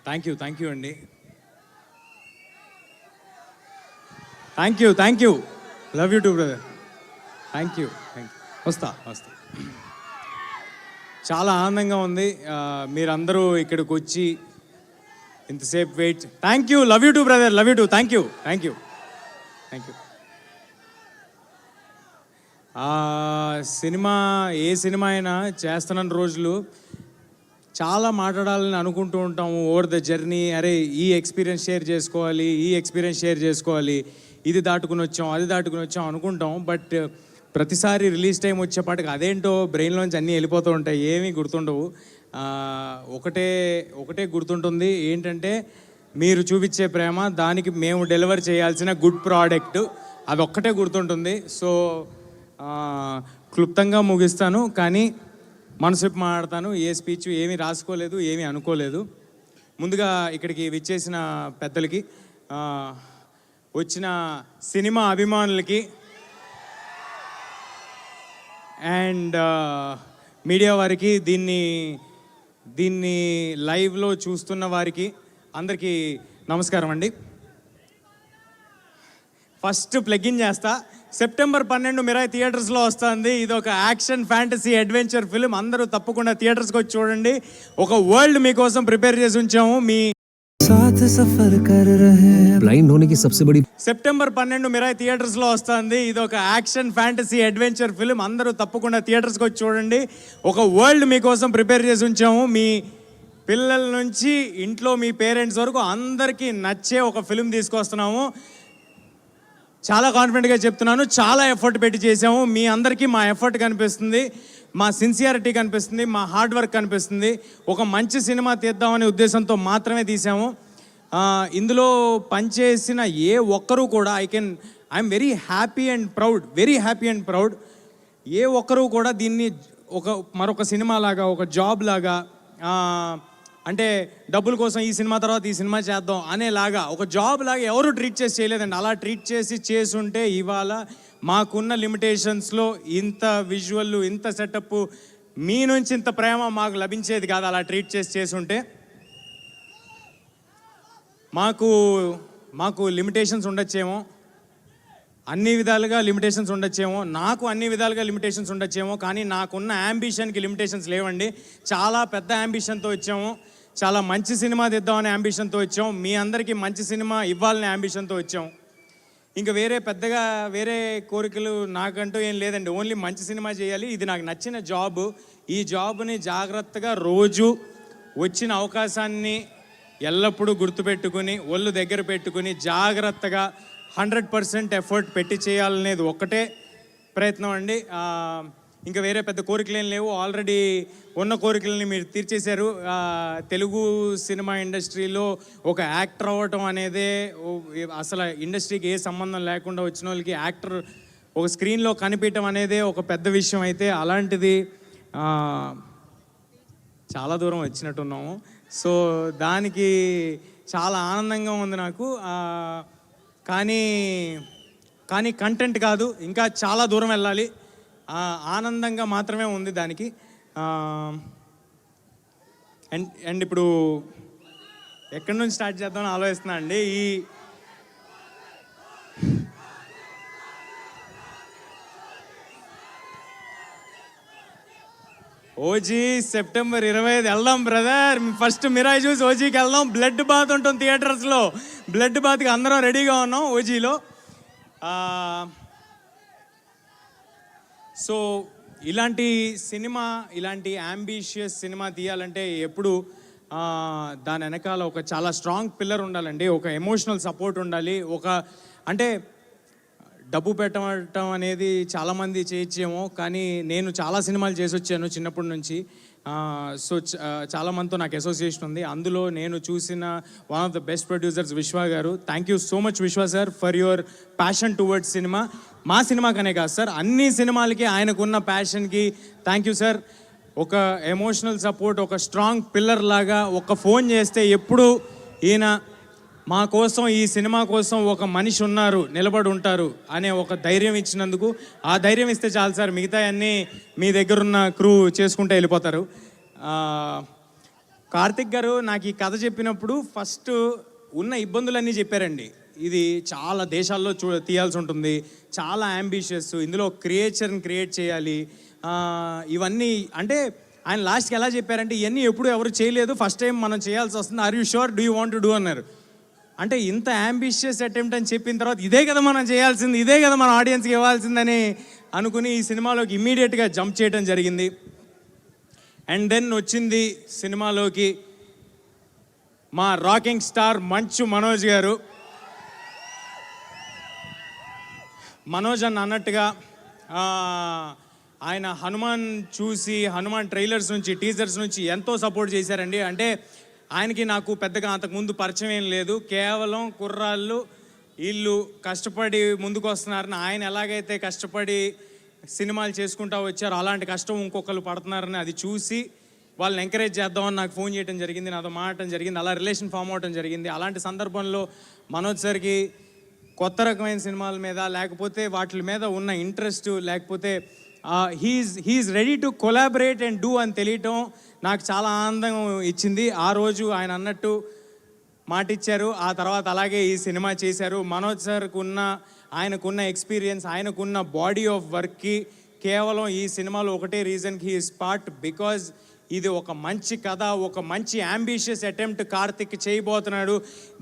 Thank you అండి. Thank you. Love you too brother. Thank you. వస్తా. చాలా ఆనందంగా ఉంది మీరందరూ ఇక్కడికి వచ్చి ఇంతసేపు wait. Thank you. Love you too brother. Love you too. Thank you. Cinema ఏ సినిమా అయినా చేస్తున్న రోజులు చాలా మాట్లాడాలని అనుకుంటూ ఉంటాము. ఓవర్ ద జర్నీ, అరే ఈ ఎక్స్పీరియన్స్ షేర్ చేసుకోవాలి, ఇది దాటుకుని వచ్చాం అనుకుంటాం. బట్ ప్రతిసారి రిలీజ్ టైం వచ్చేపాటికి అదేంటో బ్రెయిన్లోంచి అన్నీ వెళ్ళిపోతూ ఉంటాయి, ఏమీ గుర్తుండవు. ఒకటే గుర్తుంటుంది, ఏంటంటే మీరు చూపించే ప్రేమ, దానికి మేము డెలివర్ చేయాల్సిన గుడ్ ప్రోడక్ట్, అది ఒక్కటే గుర్తుంటుంది. సో క్లుప్తంగా ముగిస్తాను, కానీ మనసు మాట్లాడతాను. ఏ స్పీచ్ ఏమీ రాసుకోలేదు, ఏమీ అనుకోలేదు. ముందుగా ఇక్కడికి విచ్చేసిన పెద్దలకి, వచ్చిన సినిమా అభిమానులకి అండ్ మీడియా వారికి, దీన్ని లైవ్లో చూస్తున్న వారికి అందరికీ నమస్కారం అండి. ఫస్ట్ ప్లగిన్ చేస్తా. సెప్టెంబర్ 12 మిరాయి థియేటర్స్లో వస్తుంది. ఇది ఒక యాక్షన్ ఫ్యాంటసీ అడ్వెంచర్ ఫిల్మ్. అందరూ తప్పకుండా థియేటర్స్కి వచ్చి చూడండి. ఒక వరల్డ్ మీకోసం ప్రిపేర్ చేసి ఉంచాము. మీ సెప్టెంబర్ 12 మిరాయి థియేటర్స్లో వస్తుంది. ఇది ఒక యాక్షన్ ఫ్యాంటసీ అడ్వెంచర్ ఫిల్మ్. అందరూ తప్పకుండా థియేటర్స్కి వచ్చి చూడండి. ఒక వరల్డ్ మీకోసం ప్రిపేర్ చేసి ఉంచాము. మీ పిల్లల నుంచి ఇంట్లో మీ పేరెంట్స్ వరకు అందరికీ నచ్చే ఒక ఫిల్మ్ తీసుకొస్తున్నాము. చాలా కాన్ఫిడెంట్గా చెప్తున్నాను. చాలా ఎఫర్ట్ పెట్టి చేసాము. మీ అందరికీ మా ఎఫర్ట్ కనిపిస్తుంది, మా సిన్సియారిటీ కనిపిస్తుంది, మా హార్డ్ వర్క్ కనిపిస్తుంది. ఒక మంచి సినిమా తీద్దామనే ఉద్దేశంతో మాత్రమే తీసాము. ఇందులో పనిచేసిన ఏ ఒక్కరూ కూడా I'm very happy and proud. ఏ ఒక్కరూ కూడా దీన్ని మరొక సినిమా లాగా, ఒక జాబ్ లాగా, అంటే డబ్బుల కోసం ఈ సినిమా తర్వాత ఈ సినిమా చేద్దాం అనేలాగా, ఒక జాబ్ లాగా ఎవరు ట్రీట్ చేసి చేయలేదండి. అలా ట్రీట్ చేసుంటే ఇవాళ మాకున్న లిమిటేషన్స్లో ఇంత విజువల్, ఇంత సెటప్, మీ నుంచి ఇంత ప్రేమ మాకు లభించేది కాదు. అలా ట్రీట్ చేసుంటే మాకు లిమిటేషన్స్ ఉండొచ్చేమో, అన్ని విధాలుగా లిమిటేషన్స్ ఉండొచ్చేమో, నాకు అన్ని విధాలుగా లిమిటేషన్స్ ఉండొచ్చేమో, కానీ నాకున్న యాంబిషన్కి లిమిటేషన్స్ లేవండి. చాలా పెద్ద యాంబిషన్తో వచ్చాము. చాలా మంచి సినిమా తెద్దామనే యాంబిషన్తో వచ్చాం. మీ అందరికీ మంచి సినిమా ఇవ్వాలనే యాంబిషన్తో వచ్చాం. ఇంకా వేరే కోరికలు నాకంటూ ఏం లేదండి. ఓన్లీ మంచి సినిమా చేయాలి. ఇది నాకు నచ్చిన జాబ్. ఈ జాబ్ని జాగ్రత్తగా రోజు వచ్చిన అవకాశాన్ని ఎల్లప్పుడూ గుర్తుపెట్టుకుని, ఒళ్ళు దగ్గర పెట్టుకుని, జాగ్రత్తగా 100% ఎఫర్ట్ పెట్టి చేయాలనేది ఒక్కటే ప్రయత్నం అండి. ఇంకా వేరే పెద్ద కోరికలు ఏం లేవు. ఆల్రెడీ ఉన్న కోరికలని మీరు తీర్చేశారు. తెలుగు సినిమా ఇండస్ట్రీలో ఒక యాక్టర్ అవ్వటం అనేదే, అసలు ఇండస్ట్రీకి ఏ సంబంధం లేకుండా వచ్చిన వాళ్ళకి యాక్టర్ ఒక స్క్రీన్లో కనిపించడం అనేదే ఒక పెద్ద విషయం. అయితే అలాంటిది చాలా దూరం వచ్చినట్టున్నాము. సో దానికి చాలా ఆనందంగా ఉంది నాకు. కానీ కంటెంట్ కాదు, ఇంకా చాలా దూరం వెళ్ళాలి. ఆనందంగా మాత్రమే ఉంది దానికి. అండ్ ఇప్పుడు ఎక్కడి నుంచి స్టార్ట్ చేద్దామని ఆలోచిస్తున్నా అండి. ఓజీ సెప్టెంబర్ 25 వెళ్దాం బ్రదర్. ఫస్ట్ మిరాయి చూసి ఓజీకి వెళ్దాం. బ్లడ్ బాత్ ఉంటుంది థియేటర్స్లో. బ్లడ్ బాత్కి అందరం రెడీగా ఉన్నాం ఓజీలో. సో ఇలాంటి యాంబిషియస్ సినిమా తీయాలంటే ఎప్పుడు దాని వెనకాల ఒక చాలా స్ట్రాంగ్ పిల్లర్ ఉండాలండి. ఒక ఎమోషనల్ సపోర్ట్ ఉండాలి. అంటే డబ్బు పెట్టడం అనేది చాలామంది చేయొచ్చేమో, కానీ నేను చాలా సినిమాలు చేసి వచ్చాను చిన్నప్పటి నుంచి. సో చాలామందితో నాకు అసోసియేషన్ ఉంది. అందులో నేను చూసిన one of the best producers విశ్వ గారు. థ్యాంక్ యూ సో మచ్ విశ్వ sir for your passion towards cinema. మా సినిమాకనే కాదు సార్, అన్ని సినిమాలకి ఆయనకున్న ప్యాషన్కి థ్యాంక్ యూ సార్. ఒక ఎమోషనల్ సపోర్ట్, ఒక స్ట్రాంగ్ పిల్లర్ లాగా, ఒక ఫోన్ చేస్తే ఎప్పుడు ఈయన మా కోసం, ఈ సినిమా కోసం ఒక మనిషి ఉన్నారు, నిలబడి ఉంటారు అనే ఒక ధైర్యం ఇచ్చినందుకు, ఆ ధైర్యం ఇస్తే చాలు సార్. మిగతా అన్నీ మీ దగ్గరున్న క్రూ చేసుకుంటూ వెళ్ళిపోతారు. కార్తిక్ గారు నాకు ఈ కథ చెప్పినప్పుడు ఫస్ట్ ఉన్న ఇబ్బందులన్నీ చెప్పారండి. ఇది చాలా దేశాల్లో తీయాల్సి ఉంటుంది, చాలా అంబిషియస్, ఇందులో క్రియేచర్ని క్రియేట్ చేయాలి, ఇవన్నీ అంటే ఆయన లాస్ట్కి ఎలా చెప్పారంటే ఇవన్నీ ఎప్పుడు ఎవరు చేయలేదు, ఫస్ట్ టైం మనం చేయాల్సి వస్తుంది, are you sure, do you want to do అన్నారు. అంటే ఇంత అంబిషియస్ అటెంప్ట్ అని చెప్పిన తర్వాత ఇదే కదా మనం చేయాల్సింది, ఇదే కదా మన ఆడియన్స్కి ఇవ్వాల్సిందని అనుకుని ఈ సినిమాలోకి ఇమ్మీడియట్గా జంప్ చేయడం జరిగింది. అండ్ దెన్ వచ్చింది సినిమాలోకి మా రాకింగ్ స్టార్ మంచు మనోజ్ గారు. మనోజ్ అన్న అన్నట్టుగా ఆయన హనుమాన్ చూసి, హనుమాన్ ట్రైలర్స్ నుంచి, టీజర్స్ నుంచి ఎంతో సపోర్ట్ చేశారండి. అంటే ఆయనకి నాకు పెద్దగా అంతకుముందు పరిచయం ఏం లేదు, కేవలం కుర్రాళ్ళు వీళ్ళు కష్టపడి ముందుకు వస్తున్నారని, ఆయన ఎలాగైతే కష్టపడి సినిమాలు చేసుకుంటూ వచ్చారో అలాంటి కష్టం ఇంకొకరు పడుతున్నారని అది చూసి వాళ్ళని ఎంకరేజ్ చేద్దామని నాకు ఫోన్ చేయడం జరిగింది, నాతో మాట్లాడటం జరిగింది, అలా రిలేషన్ ఫామ్ అవడం జరిగింది. అలాంటి సందర్భంలో మనోజ్ సార్కి కొత్త రకమైన సినిమాల మీద లేకపోతే వాటి మీద ఉన్న ఇంట్రెస్ట్, లేకపోతే he's ready to collaborate and do అని తెలియటం నాకు చాలా ఆనందం ఇచ్చింది. ఆ రోజు ఆయన అన్నట్టు మాట ఇచ్చారు, ఆ తర్వాత అలాగే ఈ సినిమా చేశారు. మనోజ్ సార్కు ఆయనకున్న ఎక్స్పీరియన్స్, ఆయనకున్న బాడీ ఆఫ్ వర్క్కి కేవలం ఈ సినిమాలో ఒకటే రీజన్కి హీ ఈస్ పార్ట్, బికాజ్ ఇది ఒక మంచి కథ, ఒక మంచి అంబిషియస్ అటెంప్ట్ కార్తిక్ చేయబోతున్నాడు,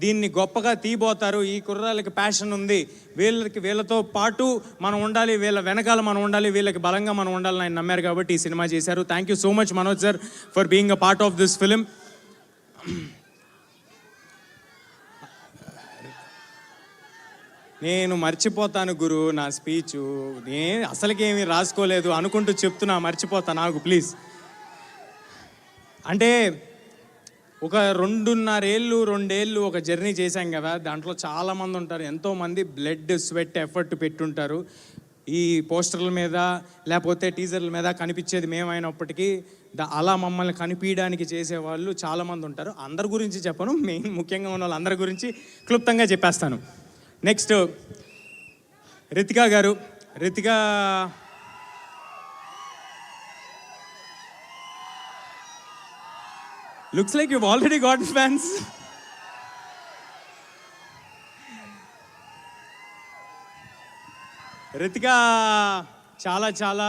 దీన్ని గొప్పగా తీయబోతారు, ఈ కుర్రాళ్ళకి ప్యాషన్ ఉంది, వీళ్ళతో పాటు మనం ఉండాలి, వీళ్ళ వెనకాల మనం ఉండాలి, వీళ్ళకి బలంగా మనం ఉండాలని ఆయన నమ్మారు కాబట్టి ఈ సినిమా చేశారు. Thank you so much Manoj sir for being a part of this film. నేను మర్చిపోతాను గురు నా స్పీచు, నేను అసలుకేమీ రాసుకోలేదు అనుకుంటూ చెప్తున్నా, మర్చిపోతాను నాకు ప్లీజ్. అంటే ఒక 2.5 ఒక జర్నీ చేశాం కదా, దాంట్లో చాలామంది ఉంటారు, ఎంతోమంది బ్లడ్ స్వెట్ ఎఫర్ట్ పెట్టుంటారు. ఈ పోస్టర్ల మీద లేకపోతే టీజర్ల మీద కనిపించేది మేమైనప్పటికీ అలా మమ్మల్ని కనిపించడానికి చేసేవాళ్ళు చాలామంది ఉంటారు. అందరి గురించి చెప్పను, మెయిన్ ముఖ్యంగా ఉన్న వాళ్ళందరి గురించి క్లుప్తంగా చెప్పేస్తాను. నెక్స్ట్ రితికా గారు. Ritika looks like you've already got fans. Ritika చాలా చాలా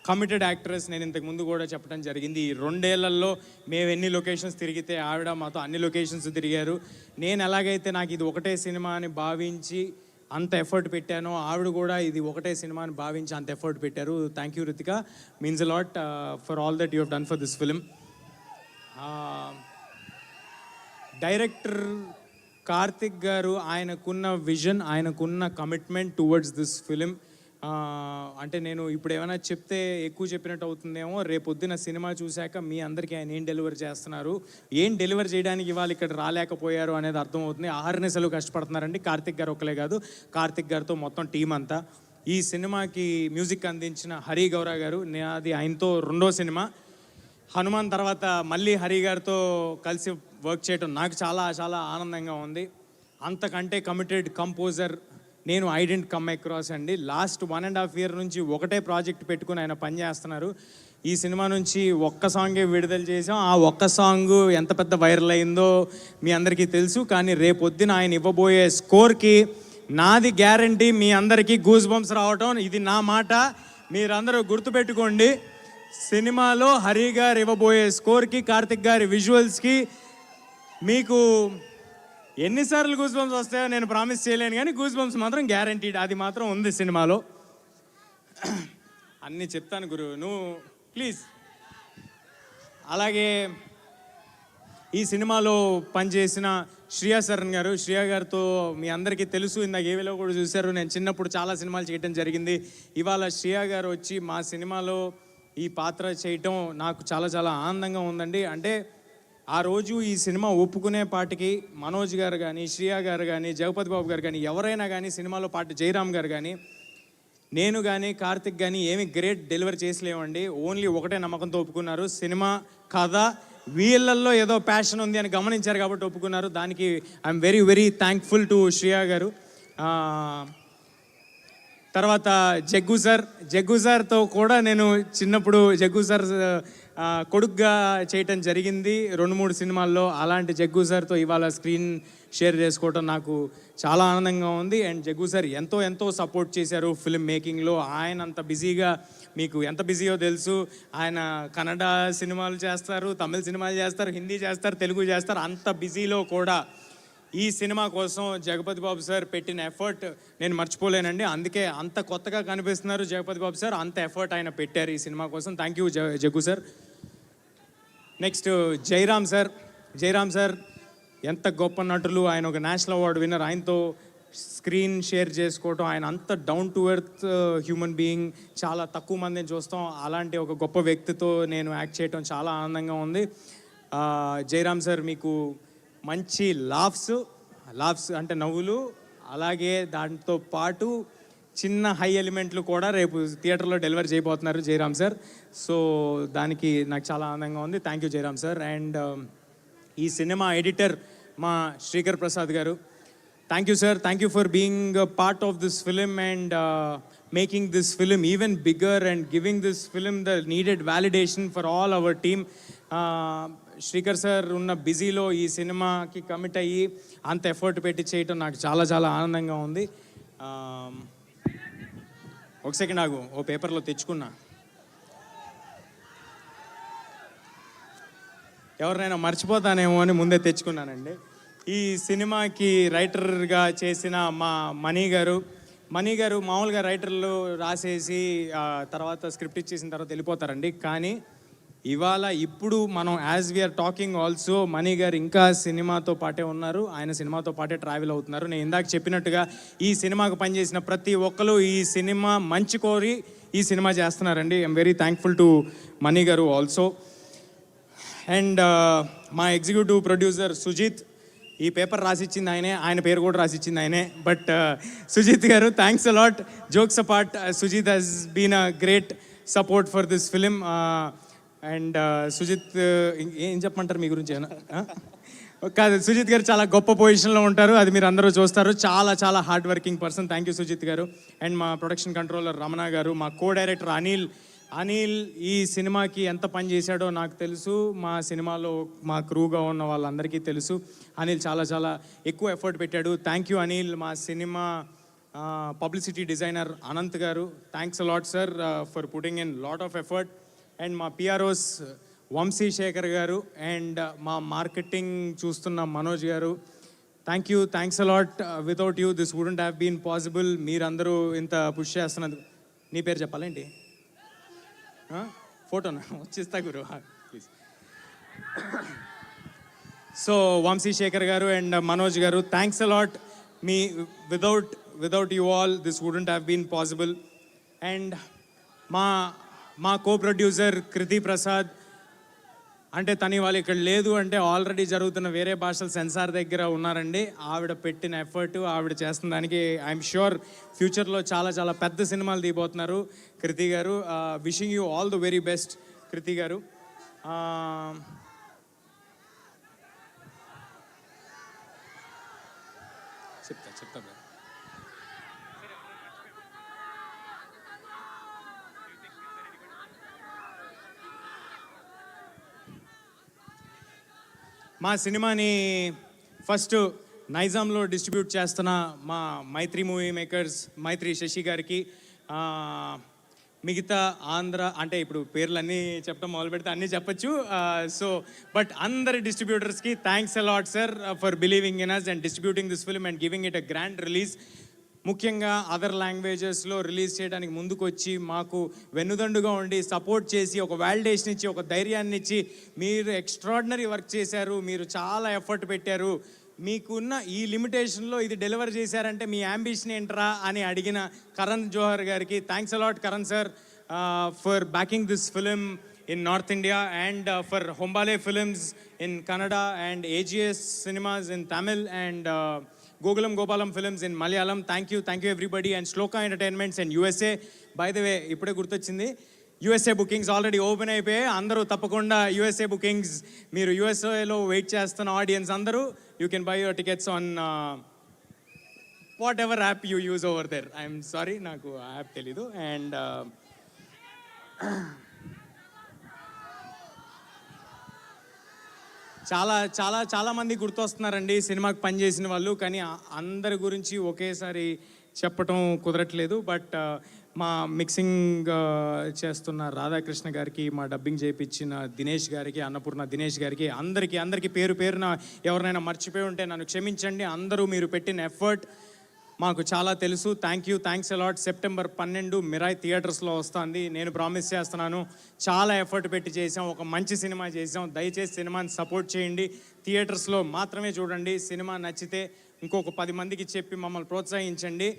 కమిటెడ్ యాక్ట్రెస్. నేను ఇంతకు ముందు కూడా చెప్పడం జరిగింది, ఈ 2 ఏళ్లలో మేము ఎన్ని లొకేషన్స్ తిరిగితే ఆవిడ మాతో అన్ని లొకేషన్స్ తిరిగారు. నేను ఎలాగైతే నాకు ఇది ఒకటే సినిమా అని భావించి అంత ఎఫర్ట్ పెట్టానో, ఆవిడ కూడా ఇది ఒకటే సినిమా అని భావించి అంత ఎఫర్ట్ పెట్టారు. Thank you Ritika, means a lot for all that you have done for this film. Director Karthik గారు ఆయనకున్న విజన్, ఆయనకున్న కమిట్మెంట్ టువర్డ్స్ దిస్ ఫిలిం, అంటే నేను ఇప్పుడు ఏమైనా చెప్తే ఎక్కువ చెప్పినట్టు అవుతుందేమో, రేపొద్దున సినిమా చూశాక మీ అందరికీ ఆయన ఏం డెలివర్ చేస్తున్నారు, ఏం డెలివర్ చేయడానికి వాళ్ళు ఇక్కడ రాలేకపోయారు అనేది అర్థమవుతుంది. ఆహర్నిశలు కష్టపడుతున్నారండి కార్తిక్ గారు ఒక్కలే కాదు, కార్తిక్ గారితో మొత్తం టీం అంతా. ఈ సినిమాకి మ్యూజిక్ అందించిన హరి గౌరా గారు, అది ఆయనతో 2వ సినిమా. హనుమాన్ తర్వాత మళ్ళీ హరి గారితో కలిసి వర్క్ చేయడం నాకు చాలా చాలా ఆనందంగా ఉంది. అంతకంటే కమిటెడ్ కంపోజర్ నేను ఐ డెంట్ కమ్ అక్రాస్ అండి. లాస్ట్ 1.5 year నుంచి ఒకటే ప్రాజెక్ట్ పెట్టుకుని ఆయన పనిచేస్తున్నారు. ఈ సినిమా నుంచి ఒక్క సాంగే విడుదల చేసాం, ఆ ఒక్క సాంగ్ ఎంత పెద్ద వైరల్ అయిందో మీ అందరికీ తెలుసు. కానీ రేపొద్దున ఆయన ఇవ్వబోయే స్కోర్కి నాది గ్యారంటీ మీ అందరికీ గూస్ బంప్స్ రావటం, ఇది నా మాట, మీరందరూ గుర్తుపెట్టుకోండి. సినిమాలో హరి గారు ఇవ్వబోయే స్కోర్కి, కార్తిక్ గారి విజువల్స్కి మీకు ఎన్నిసార్లు గూస్ బంప్స్ వస్తాయో నేను ప్రామిస్ చేయలేను, కానీ గూస్ బంప్స్ మాత్రం గ్యారంటీడ్, అది మాత్రం ఉంది సినిమాలో. అన్నీ చెప్తాను గురు, నువ్వు ప్లీజ్. అలాగే ఈ సినిమాలో పనిచేసిన శ్రియా శరణ్ గారు, శ్రియా గారితో మీ అందరికీ తెలుసు, ఇందాక ఏవిలో కూడా చూశారు, నేను చిన్నప్పుడు చాలా సినిమాలు చేయడం జరిగింది. ఇవాళ శ్రియా గారు వచ్చి మా సినిమాలో ఈ పాత్ర చేయటం నాకు చాలా చాలా ఆనందంగా ఉందండి. అంటే ఆ రోజు ఈ సినిమా ఒప్పుకునే పాటికి మనోజ్ గారు కానీ, శ్రియా గారు కానీ, జగపతి బాబు గారు కానీ, ఎవరైనా కానీ, సినిమాలో పాటు జయరామ్ గారు కానీ, నేను కానీ, కార్తిక్ కానీ ఏమి గ్రేట్ డెలివరీ చేసలేమండి. ఓన్లీ ఒకటే నమ్మకంతో ఒప్పుకున్నారు, సినిమా కథ వీళ్ళల్లో ఏదో ప్యాషన్ ఉంది అని గమనించారు కాబట్టి ఒప్పుకున్నారు. దానికి I'm very very thankful to Shriya గారు. తర్వాత జగ్గు సార్తో కూడా నేను చిన్నప్పుడు జగ్గు సార్ కొడుగ్గా చేయటం జరిగింది 2-3 సినిమాల్లో. అలాంటి జగ్గు సార్తో ఇవాళ స్క్రీన్ షేర్ చేసుకోవటం నాకు చాలా ఆనందంగా ఉంది. అండ్ జగ్గు సార్ ఎంతో సపోర్ట్ చేశారు ఫిల్మ్ మేకింగ్లో. ఆయన అంత బిజీగా, మీకు ఎంత బిజీయో తెలుసు, ఆయన కన్నడ సినిమాలు చేస్తారు, తమిళ సినిమాలు చేస్తారు, హిందీ చేస్తారు, తెలుగు చేస్తారు. అంత బిజీలో కూడా ఈ సినిమా కోసం జగపతి బాబు సార్ పెట్టిన ఎఫర్ట్ నేను మర్చిపోలేనండి. అందుకే అంత కొత్తగా కనిపిస్తున్నారు జగపతి బాబు సార్, అంత ఎఫర్ట్ ఆయన పెట్టారు ఈ సినిమా కోసం. Thank you Jaggu sir. Next Jayaram sir ఎంత గొప్ప నటులు. ఆయన ఒక నేషనల్ అవార్డు విన్నర్. ఆయనతో స్క్రీన్ షేర్ చేసుకోవటం, ఆయన అంత down to earth human being, చాలా తక్కువ మందిని చూస్తాం. అలాంటి ఒక గొప్ప వ్యక్తితో నేను యాక్ట్ చేయటం చాలా ఆనందంగా ఉంది. జయరామ్ సార్ మీకు మంచి లాఫ్స్ అంటే నవ్వులు, అలాగే దాంతో పాటు చిన్న హై ఎలిమెంట్లు కూడా రేపు థియేటర్లో డెలివరీ చేయబోతున్నారు జయరామ్ సార్. సో దానికి నాకు చాలా ఆనందంగా ఉంది. Thank you Jayaram sir. And ఈ సినిమా ఎడిటర్ మా శ్రీకర్ ప్రసాద్ గారు, thank you sir. Thank you for being part of this film and making this film even bigger and giving this film the needed validation for all our team. Srikar sir ఉన్న బిజీలో ఈ సినిమాకి commit అయ్యి అంత effort పెట్టి చేయటం నాకు చాలా ఆనందంగా ఉంది. ఒక సెకండ్ ఆగు, ఓ పేపర్లో తెచ్చుకున్నా. ఎవరినైనా మర్చిపోతానేమో అని ముందే తెచ్చుకున్నానండి. ఈ సినిమాకి రైటర్గా చేసిన మా మణి గారు మామూలుగా రైటర్లు రాసేసి తర్వాత స్క్రిప్ట్ ఇచ్చేసిన తర్వాత వెళ్ళిపోతారండి. కానీ ఇప్పుడు మనం యాజ్ వీఆర్ టాకింగ్ ఆల్సో మణి గారు ఇంకా సినిమాతో పాటే ఉన్నారు. ఆయన సినిమాతో పాటే ట్రావెల్ అవుతున్నారు. నేను ఇందాక చెప్పినట్టుగా ఈ సినిమాకు పనిచేసిన ప్రతి ఒక్కరు ఈ సినిమా మంచి కోరి ఈ సినిమా చేస్తున్నారండి. ఐఎమ్ వెరీ థ్యాంక్ఫుల్ టు మణి గారు ఆల్సో. అండ్ మా ఎగ్జిక్యూటివ్ ప్రొడ్యూసర్ సుజిత్, ఈ పేపర్ రాసిచ్చింది ఆయన పేరు కూడా రాసిచ్చింది ఆయనే. But Sujeeth garu, thanks a lot. Jokes apart, Sujeeth has been a great support for this film. And Sujeeth ఏం చెప్పమంటారు మీ గురించి? కాదు, సుజిత్ గారు చాలా గొప్ప పొజిషన్లో ఉంటారు, అది మీరు అందరూ చూస్తారు. చాలా hard working person. Thank you Sujeeth garu. And మా ప్రొడక్షన్ కంట్రోలర్ రమణ గారు, మా కో డైరెక్టర్ అనిల్ ఈ సినిమాకి ఎంత పని చేశాడో నాకు తెలుసు. మా సినిమాలో మా క్రూగా ఉన్న వాళ్ళందరికీ తెలుసు. అనిల్ చాలా ఎక్కువ ఎఫర్ట్ పెట్టాడు. Thank you Anil. మా సినిమా publicity designer Anant garu, thanks a lot sir for putting in lot of effort. And మా పిఆర్ఓస్ వంశీ శేఖర్ గారు అండ్ మా మార్కెటింగ్ చూస్తున్న Manoj garu, thanks a lot. Without you this wouldn't have been possible. మీరందరూ ఇంత పుష్ చేస్తున్నందుకు. నీ పేరు చెప్పాలేంటి? ఫోటోనా వచ్చిస్తా గురు please. So Vamsi Shekar garu and Manoj garu, thanks a lot. మీ without you all this wouldn't have been possible. And మా కో ప్రొడ్యూసర్ కృతి ప్రసాద్, అంటే తను ఇవాళ ఇక్కడ లేదు అంటే ఆల్రెడీ జరుగుతున్న వేరే భాషల సెన్సార్ దగ్గర ఉన్నారండి. ఆవిడ పెట్టిన ఎఫర్ట్, ఆవిడ చేస్తున్న దానికి ఐఎమ్ ష్యూర్ ఫ్యూచర్లో చాలా పెద్ద సినిమాలు తీయబోతున్నారు కృతి గారు. Wishing you all the very best Kriti గారు. చెప్తా మా సినిమాని ఫస్ట్ నైజాంలో డిస్ట్రిబ్యూట్ చేస్తున్న మా మైత్రి మూవీ మేకర్స్, మైత్రి శశి గారికి, మిగతా ఆంధ్ర అంటే ఇప్పుడు పేర్లన్నీ చెప్పడం మొదలు పెడితే అన్నీ చెప్పచ్చు. సో బట్ అందరి డిస్ట్రిబ్యూటర్స్కి thanks a lot sir for believing in us and distributing this film and giving it a grand release. ముఖ్యంగా అదర్ లాంగ్వేజెస్లో రిలీజ్ చేయడానికి ముందుకు వచ్చి మాకు వెన్నుదండుగా ఉండి సపోర్ట్ చేసి ఒక వ్యాలిడేషన్ ఇచ్చి ఒక ధైర్యాన్ని ఇచ్చి మీరు ఎక్స్ట్రాడినరీ వర్క్ చేశారు, మీరు చాలా ఎఫర్ట్ పెట్టారు, మీకున్న ఈ లిమిటేషన్లో ఇది డెలివర్ చేశారంటే మీ యాంబిషన్ ఏంట్రా అని అడిగిన కరణ్ జోహర్ గారికి thanks a lot Karan sir for backing this film in North India and for Hombale Films in Kannada and AGS Cinemas in Tamil and Gokulam Gopalam Films in Malayalam. Thank you everybody and Shloka Entertainments and USA. By the way, ipude gurtochindi USA bookings already open అయిపోయాయి. అందరూ తప్పకుండా USA bookings మీరు USA లో wait చేస్తున్న audience అందరూ you can buy your tickets on what ever app you use over there. I'm sorry, నాకు ఆ app తెలీదు. అండ్ చాలా చాలా చాలా మంది గుర్తొస్తున్నారండి సినిమాకి పనిచేసిన వాళ్ళు, కానీ అందరి గురించి ఒకేసారి చెప్పటం కుదరట్లేదు. బట్ మా మిక్సింగ్ చేస్తున్న రాధాకృష్ణ గారికి, మా డబ్బింగ్ చేయించిన దినేష్ గారికి, అన్నపూర్ణ దినేష్ గారికి, అందరికీ పేరు పేరున ఎవరినైనా మర్చిపోయి ఉంటే నన్ను క్షమించండి. అందరూ మీరు పెట్టిన ఎఫర్ట్ మాకు చాలా తెలుసు. Thanks a lot. సెప్టెంబర్ 12 మిరాయ్ థియేటర్స్లో వస్తుంది. నేను ప్రామిస్ చేస్తున్నాను, చాలా ఎఫర్ట్ పెట్టి చేసాం, ఒక మంచి సినిమా చేసాం. దయచేసి సినిమాని సపోర్ట్ చేయండి, థియేటర్స్లో మాత్రమే చూడండి. సినిమా నచ్చితే ఇంకొక 10 మందికి చెప్పి మమ్మల్ని ప్రోత్సహించండి.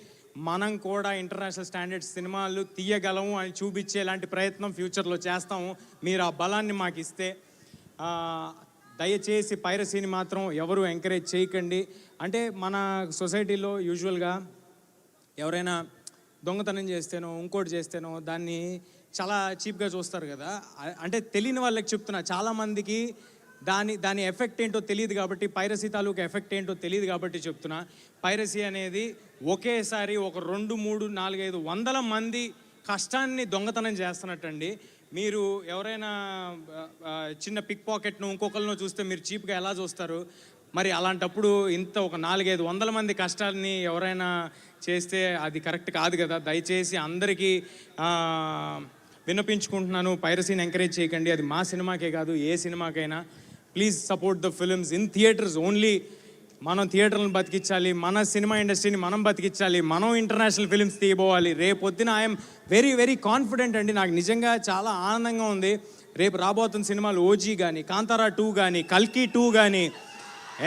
మనం కూడా ఇంటర్నేషనల్ స్టాండర్డ్స్ సినిమాలు తీయగలము అని చూపించేలాంటి ప్రయత్నం ఫ్యూచర్లో చేస్తాము. మీరు ఆ బలాన్ని మాకు ఇస్తే. దయచేసి పైరసీని మాత్రం ఎవరు ఎంకరేజ్ చేయకండి. అంటే మన సొసైటీలో యూజువల్గా ఎవరైనా దొంగతనం చేస్తేనో ఇంకోటి చేస్తేనో దాన్ని చాలా చీప్గా చూస్తారు కదా. అంటే తెలియని వాళ్ళకి చెప్తున్నా, చాలామందికి దాని ఎఫెక్ట్ ఏంటో తెలియదు కాబట్టి, పైరసీ తాలూకు ఎఫెక్ట్ ఏంటో తెలియదు కాబట్టి చెప్తున్నా. పైరసీ అనేది ఒకేసారి ఒక 2, 3, 4, 5 వందల మంది కష్టాన్ని దొంగతనం చేస్తున్నట్టండి. మీరు ఎవరైనా చిన్న పిక్ పాకెట్ను ఇంకొకరినో చూస్తే మీరు చీప్గా ఎలా చూస్తారు? మరి అలాంటప్పుడు ఇంత ఒక 4-5 వందల మంది కష్టాలని ఎవరైనా చేస్తే అది కరెక్ట్ కాదు కదా. దయచేసి అందరికీ విన్నపించుకుంటున్నాను, పైరసీని ఎంకరేజ్ చేయకండి. అది మా సినిమాకే కాదు, ఏ సినిమాకైనా. Please support the films in theatres only. మనం థియేటర్లను బతికించాలి, మన సినిమా ఇండస్ట్రీని మనం బతికించాలి, మనం ఇంటర్నేషనల్ ఫిల్మ్స్ తీయబోవాలి. రేపొద్దున ఐఎమ్ వెరీ కాన్ఫిడెంట్ అండి. నాకు నిజంగా చాలా ఆనందంగా ఉంది. రేపు రాబోతున్న సినిమాలు ఓజీ కానీ, కాంతారా 2 కానీ, కల్కి 2 కానీ,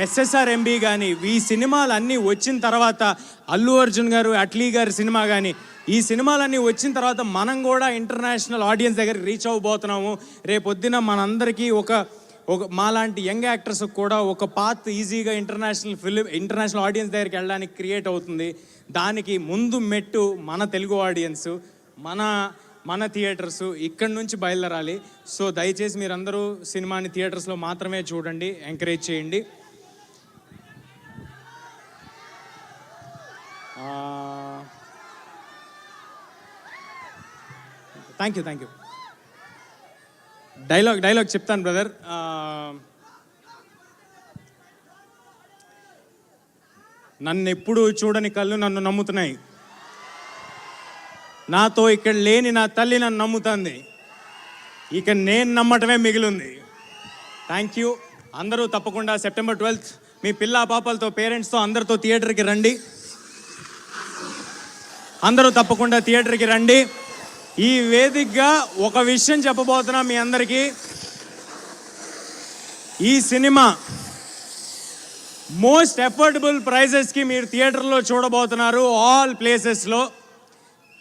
SSRMB కానీ, ఈ సినిమాలు అన్నీ వచ్చిన తర్వాత, అల్లు అర్జున్ గారు, అట్లీ గారి సినిమా కానీ, ఈ సినిమాలన్నీ వచ్చిన తర్వాత మనం కూడా ఇంటర్నేషనల్ ఆడియన్స్ దగ్గరికి రీచ్ అవ్వబోతున్నాము. రేపొద్దున మనందరికీ ఒక మాలాంటి యంగ్ యాక్టర్స్ కూడా ఒక పాత్ ఈజీగా ఇంటర్నేషనల్ ఆడియన్స్ దగ్గరికి వెళ్ళడానికి క్రియేట్ అవుతుంది. దానికి ముందు మెట్టు మన తెలుగు ఆడియన్స్, మన థియేటర్స్ ఇక్కడి నుంచి బయలుదేరాలి. సో దయచేసి మీరందరూ సినిమాని థియేటర్స్లో మాత్రమే చూడండి, ఎంకరేజ్ చేయండి. Thank you. డైలాగ్ చెప్తాను బ్రదర్. నన్ను ఎప్పుడు చూడని కళ్ళు నన్ను నమ్ముతున్నాయి, నాతో ఇక్కడ లేని నా తల్లి నన్ను నమ్ముతుంది, ఇక నేను నమ్మటమే మిగిలింది. Thank you. అందరూ తప్పకుండా సెప్టెంబర్ 12 మీ పిల్ల పాపలతో, పేరెంట్స్తో అందరితో థియేటర్కి రండి. అందరూ తప్పకుండా థియేటర్కి రండి. ఈ వేదికగా ఒక విషయం చెప్పబోతున్నా మీ అందరికీ. ఈ సినిమా మోస్ట్ అఫోర్డబుల్ ప్రైజెస్కి మీరు థియేటర్లో చూడబోతున్నారు. ఆల్ ప్లేసెస్లో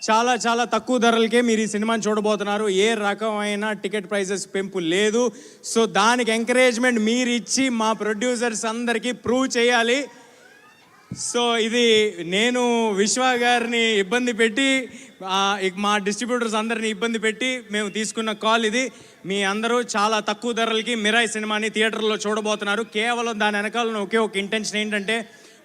చాలా చాలా తక్కువ ధరలకే మీరు ఈ సినిమాని చూడబోతున్నారు. ఏ రకమైన టికెట్ ప్రైజెస్ పెంపు లేదు. సో దానికి ఎంకరేజ్మెంట్ మీరు ఇచ్చి మా ప్రొడ్యూసర్స్ అందరికీ ప్రూవ్ చేయాలి. సో ఇది నేను విశ్వ గారిని ఇబ్బంది పెట్టి, మా డిస్ట్రిబ్యూటర్స్ అందరిని ఇబ్బంది పెట్టి మేము తీసుకున్న కాల్ ఇది. మీ అందరూ చాలా తక్కువ ధరలకి మిరాయ్ సినిమాని థియేటర్లో చూడబోతున్నారు. కేవలం దాని వెనకాల ఒకే ఒక ఇంటెన్షన్ ఏంటంటే,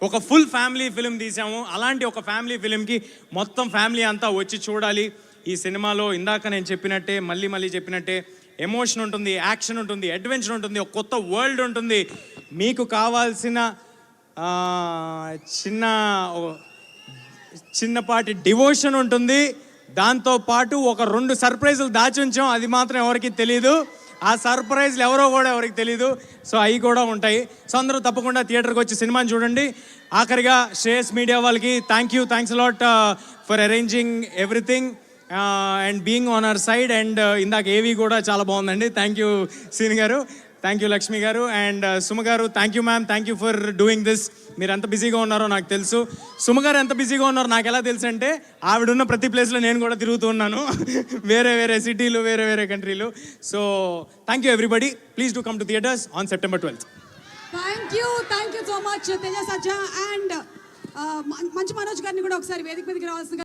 ఒక ఫుల్ ఫ్యామిలీ ఫిలిం తీసాము. అలాంటి ఒక ఫ్యామిలీ ఫిలింకి మొత్తం ఫ్యామిలీ అంతా వచ్చి చూడాలి. ఈ సినిమాలో ఇందాక నేను చెప్పినట్టే, మళ్ళీ చెప్పినట్టే, ఎమోషన్ ఉంటుంది, యాక్షన్ ఉంటుంది, అడ్వెంచర్ ఉంటుంది, ఒక కొత్త వరల్డ్ ఉంటుంది. మీకు కావాల్సిన చిన్నపాటి డివోషన్ ఉంటుంది. దాంతోపాటు ఒక 2 సర్ప్రైజులు దాచి ఉంచాం, అది మాత్రం ఎవరికి తెలీదు. ఆ సర్ప్రైజ్లు ఎవరికి తెలీదు. సో అవి కూడా ఉంటాయి. సో అందరూ తప్పకుండా థియేటర్కి వచ్చి సినిమాని చూడండి. ఆఖరిగా శ్రేయస్ మీడియా వాళ్ళకి thanks a lot for arranging everything and being on our side. And ఇందాక ఏవి కూడా చాలా బాగుందండి. థ్యాంక్ యూ సీని గారు, థ్యాంక్ యూ లక్ష్మి గారు, అండ్ సుమ గారు. Thank you ma'am, thank you for doing this. మీరు ఎంత బిజీగా ఉన్నారో నాకు తెలుసు. సుమ గారు ఎంత బిజీగా ఉన్నారో నాకు ఎలా తెలుసు అంటే, ఆవిడున్న ప్రతి ప్లేస్లో నేను కూడా తిరుగుతూ ఉన్నాను, వేరే సిటీలు, వేరే కంట్రీలు. So thank you everybody. Please do come to theatres on September 12th. Thank you so much Teja Sajja and మంచి మనోజ్ గారిని కూడా ఒకసారి వేదిక మీదకి రావాల్సిందిగా